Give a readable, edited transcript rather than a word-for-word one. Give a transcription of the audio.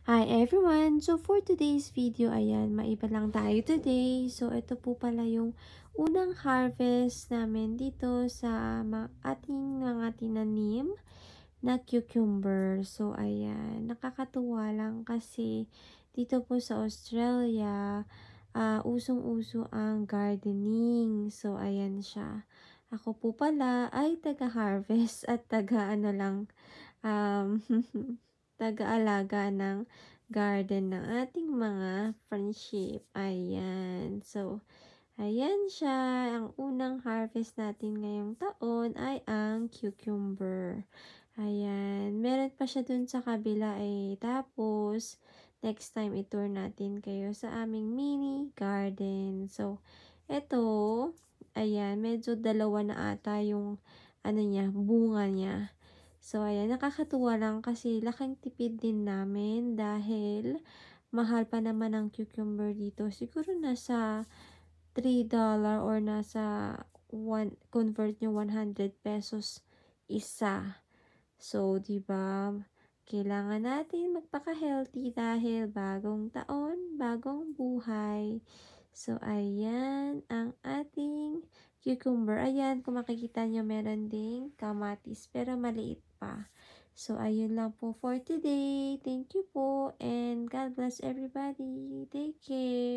Hi everyone! So for today's video, ayan, maiba lang tayo today. So ito po pala yung unang harvest namin dito sa ating mga tinanim na cucumber. So ayan, nakakatuwa lang kasi dito po sa Australia, usong-uso ang gardening. So ayan siya. Ako po pala ay taga-harvest at taga-ano lang, um, taga-alaga ng garden ng ating mga friendship. Ayan. So, ayan siya. Ang unang harvest natin ngayong taon ay ang cucumber. Ayan. Meron pa siya dun sa kabila eh. Tapos, next time itour natin kayo sa aming mini garden. So, eto, ayan, medyo dalawa na ata yung ano niya, bunga niya. So, ayan, nakakatuwa lang kasi laking tipid din namin dahil mahal pa naman ang cucumber dito. Siguro nasa $3 or nasa convert nyo 100 pesos isa. So, 'di ba? Kailangan natin magpaka-healthy dahil bagong taon, bagong buhay. So, ayan ang ating cucumber. Ayan, kung makikita nyo, meron ding kamatis, pero maliit pa. So, ayun lang po for today. Thank you po and God bless everybody. Take care.